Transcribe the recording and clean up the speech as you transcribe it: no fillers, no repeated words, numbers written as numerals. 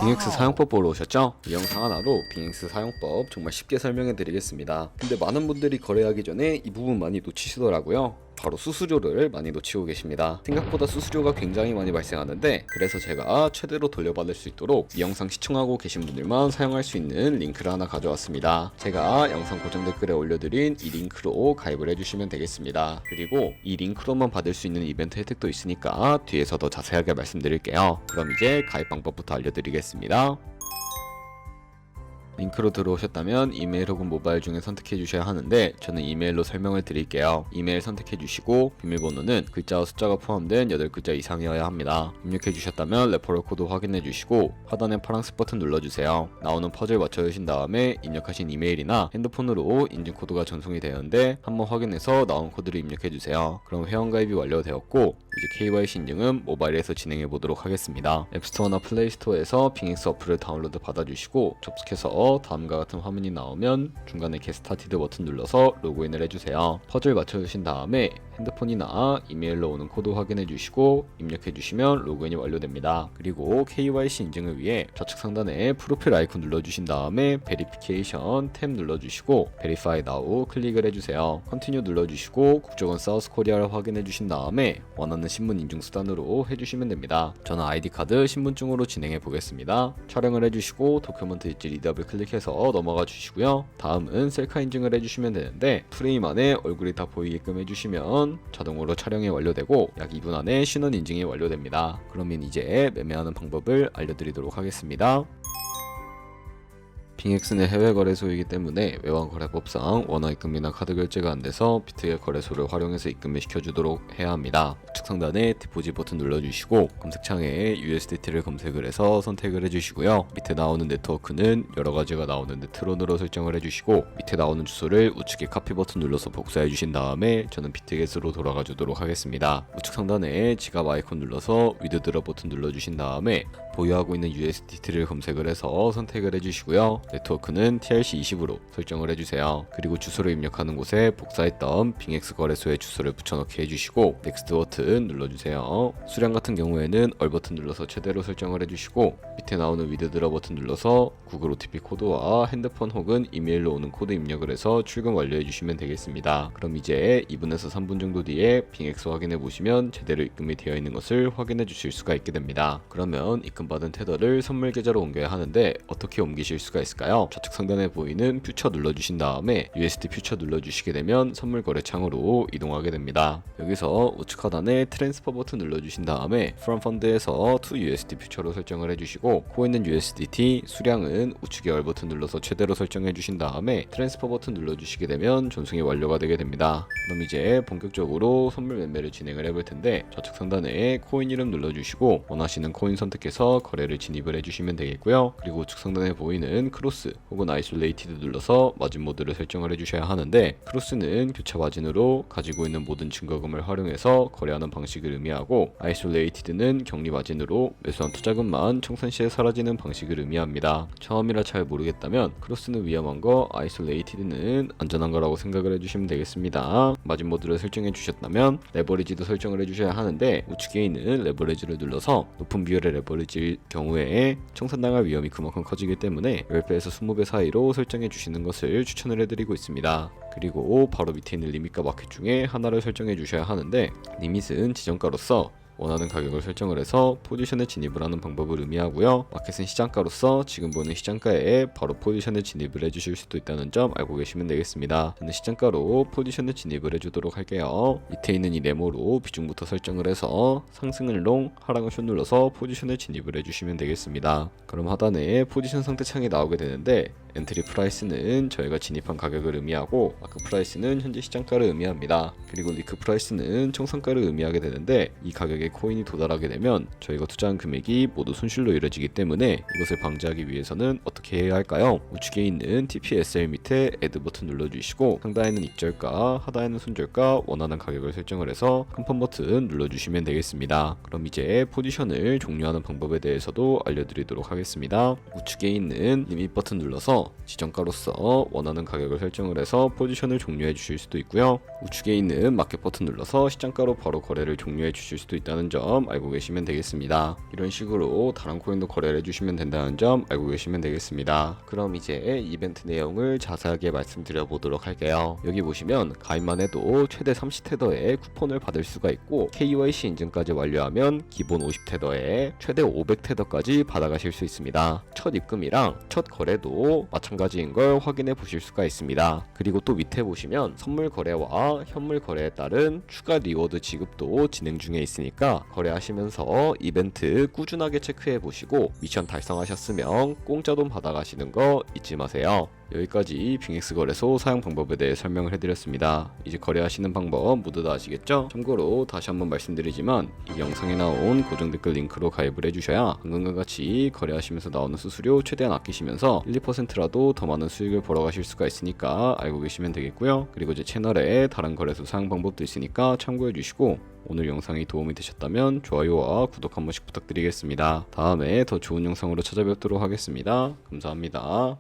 빙엑스 사용법 보러 오셨죠? 이 영상 하나로 빙엑스 사용법 정말 쉽게 설명해 드리겠습니다. 근데 많은 분들이 거래하기 전에 이 부분 많이 놓치시더라고요. 바로 수수료를 많이 놓치고 계십니다. 생각보다 수수료가 굉장히 많이 발생하는데, 그래서 제가 최대로 돌려받을 수 있도록 이 영상 시청하고 계신 분들만 사용할 수 있는 링크를 하나 가져왔습니다. 제가 영상 고정 댓글에 올려드린 이 링크로 가입을 해주시면 되겠습니다. 그리고 이 링크로만 받을 수 있는 이벤트 혜택도 있으니까 뒤에서 더 자세하게 말씀드릴게요. 그럼 이제 가입 방법부터 알려드리겠습니다. 링크로 들어오셨다면 이메일 혹은 모바일 중에 선택해 주셔야 하는데, 저는 이메일로 설명을 드릴게요. 이메일 선택해 주시고 비밀번호는 글자와 숫자가 포함된 8글자 이상이어야 합니다. 입력해 주셨다면 레퍼럴 코드 확인해 주시고 하단의 파란색 버튼 눌러주세요. 나오는 퍼즐 맞춰주신 다음에 입력하신 이메일이나 핸드폰으로 인증 코드가 전송이 되었는데 한번 확인해서 나온 코드를 입력해 주세요. 그럼 회원가입이 완료되었고, 이제 KYC 인증은 모바일에서 진행해 보도록 하겠습니다. 앱스토어나 플레이스토어에서 빙엑스 어플을 다운로드 받아주시고 접속해서 다음과 같은 화면이 나오면 중간에 Get Started 버튼 눌러서 로그인을 해주세요. 퍼즐 맞춰주신 다음에 핸드폰이나 이메일로 오는 코드 확인해 주시고 입력해 주시면 로그인이 완료됩니다. 그리고 KYC 인증을 위해 좌측 상단에 프로필 아이콘 눌러주신 다음에 베리피케이션 탭 눌러주시고 Verify Now 클릭을 해주세요. Continue 눌러주시고 국적은 사우스 코리아를 확인해 주신 다음에 원하는 신분 인증 수단으로 해주시면 됩니다. 저는 아이디카드 신분증으로 진행해 보겠습니다. 촬영을 해주시고 도큐먼트 있지 리더블 클릭해서 넘어가 주시고요. 다음은 셀카 인증을 해주시면 되는데, 프레임 안에 얼굴이 다 보이게끔 해주시면 자동으로 촬영이 완료되고 약 2분 안에 신원 인증이 완료됩니다. 그러면 이제 매매하는 방법을 알려드리도록 하겠습니다. 빙엑스는 해외 거래소이기 때문에 외환 거래법상 원화 입금이나 카드 결제가 안 돼서 비트의 거래소를 활용해서 입금을 시켜주도록 해야 합니다. 우측 상단에 디포짓 버튼 눌러주시고 검색창에 USDT를 검색을 해서 선택을 해주시고요. 밑에 나오는 네트워크는 여러 가지가 나오는데 트론으로 설정을 해주시고, 밑에 나오는 주소를 우측에 카피 버튼 눌러서 복사해 주신 다음에 저는 비트겟으로 돌아가 주도록 하겠습니다. 우측 상단에 지갑 아이콘 눌러서 위드드랍 버튼 눌러주신 다음에 보유하고 있는 USDT를 검색을 해서 선택을 해주시고요. 네트워크는 TRC20으로 설정을 해주세요. 그리고 주소를 입력하는 곳에 복사했던 빙엑스 거래소의 주소를 붙여넣기 해주시고 넥스트 버튼 눌러주세요. 수량 같은 경우에는 얼 버튼 눌러서 최대로 설정을 해주시고, 밑에 나오는 위드드랍 버튼 눌러서 구글 OTP 코드와 핸드폰 혹은 이메일로 오는 코드 입력을 해서 출금 완료해 주시면 되겠습니다. 그럼 이제 2분에서 3분 정도 뒤에 빙엑스 확인해 보시면 제대로 입금이 되어 있는 것을 확인해 주실 수가 있게 됩니다. 그러면 입금받은 테더를 선물 계좌로 옮겨야 하는데 어떻게 옮기실 수가 있을까요? 좌측 상단에 보이는 퓨처 눌러주신 다음에 USD 퓨처 눌러주시게 되면 선물 거래 창으로 이동하게 됩니다. 여기서 우측 하단에 트랜스퍼 버튼 눌러주신 다음에 From Fund에서 to USD 퓨처로 설정을 해주시고, 코인은 USDT, 수량은 우측에 얼 버튼 눌러서 최대로 설정해 주신 다음에 트랜스퍼 버튼 눌러주시게 되면 전송이 완료가 되게 됩니다. 그럼 이제 본격적으로 선물 매매를 진행을 해볼 텐데, 좌측 상단에 코인 이름 눌러주시고 원하시는 코인 선택해서 거래를 진입을 해주시면 되겠고요. 그리고 우측 상단에 보이는 크로스 혹은 아이솔레이티드 눌러서 마진 모드를 설정을 해주셔야 하는데, 크로스는 교차 마진으로 가지고 있는 모든 증거금을 활용해서 거래하는 방식을 의미하고, 아이솔레이티드는 격리 마진으로 매수한 투자금만 청산 시에 사라지는 방식을 의미합니다. 처음이라 잘 모르겠다면 크로스는 위험한 거, 아이솔레이티드는 안전한 거라고 생각을 해주시면 되겠습니다. 마진 모드를 설정해 주셨다면 레버리지도 설정을 해주셔야 하는데, 우측에 있는 레버리지를 눌러서 높은 비율의 레버리지일 경우에 청산당할 위험이 그만큼 커지기 때문에 10배에서 20배 사이로 설정해 주시는 것을 추천을 해드리고 있습니다. 그리고 바로 밑에 있는 리밋과 마켓 중에 하나를 설정해 주셔야 하는데, 리밋은 지정가로서 원하는 가격을 설정을 해서 포지션에 진입을 하는 방법을 의미하고요. 마켓은 시장가로서 지금 보는 시장가에 바로 포지션에 진입을 해주실 수도 있다는 점 알고 계시면 되겠습니다. 저는 시장가로 포지션에 진입을 해주도록 할게요. 밑에 있는 이 네모로 비중부터 설정을 해서 상승을 롱, 하락을 숏 눌러서 포지션에 진입을 해주시면 되겠습니다. 그럼 하단에 포지션 상태 창이 나오게 되는데, 엔트리 프라이스는 저희가 진입한 가격을 의미하고, 마크 프라이스는 현재 시장가를 의미합니다. 그리고 리크 프라이스는 청산가를 의미하게 되는데, 이 가격에 코인이 도달하게 되면 저희가 투자한 금액이 모두 손실로 이뤄지기 때문에 이것을 방지하기 위해서는 어떻게 해야 할까요? 우측에 있는 TPSL 밑에 애드 버튼 눌러주시고, 상단에는 익절가, 하단에는 손절가, 원하는 가격을 설정을 해서 컨펌 버튼 눌러주시면 되겠습니다. 그럼 이제 포지션을 종료하는 방법에 대해서도 알려드리도록 하겠습니다. 우측에 있는 리밋 버튼 눌러서 들어가셔서 지정가로서 원하는 가격을 설정을 해서 포지션을 종료해 주실 수도 있고요. 우측에 있는 마켓 버튼 눌러서 시장가로 바로 거래를 종료해 주실 수도 있다는 점 알고 계시면 되겠습니다. 이런 식으로 다른 코인도 거래를 해주시면 된다는 점 알고 계시면 되겠습니다. 그럼 이제 이벤트 내용을 자세하게 말씀드려 보도록 할게요. 여기 보시면 가입만 해도 최대 30테더의 쿠폰을 받을 수가 있고 KYC 인증까지 완료하면 기본 50테더에 최대 500테더까지 받아가실 수 있습니다. 첫 입금이랑 첫 거래도 마찬가지인 걸 확인해 보실 수가 있습니다. 그리고 또 밑에 보시면 선물 거래와 현물 거래에 따른 추가 리워드 지급도 진행 중에 있으니까 거래하시면서 이벤트 꾸준하게 체크해 보시고 미션 달성하셨으면 공짜 돈 받아가시는 거 잊지 마세요. 여기까지 빙엑스 거래소 사용 방법에 대해 설명을 해드렸습니다. 이제 거래하시는 방법 모두 다 아시겠죠? 참고로 다시 한번 말씀드리지만 이 영상에 나온 고정 댓글 링크로 가입을 해주셔야 방금과 같이 거래하시면서 나오는 수수료 최대한 아끼시면서 1, 2%라도 더 많은 수익을 벌어가실 수가 있으니까 알고 계시면 되겠고요. 그리고 제 채널에 다른 거래소 사용 방법도 있으니까 참고해 주시고 오늘 영상이 도움이 되셨다면 좋아요와 구독 한 번씩 부탁드리겠습니다. 다음에 더 좋은 영상으로 찾아뵙도록 하겠습니다. 감사합니다.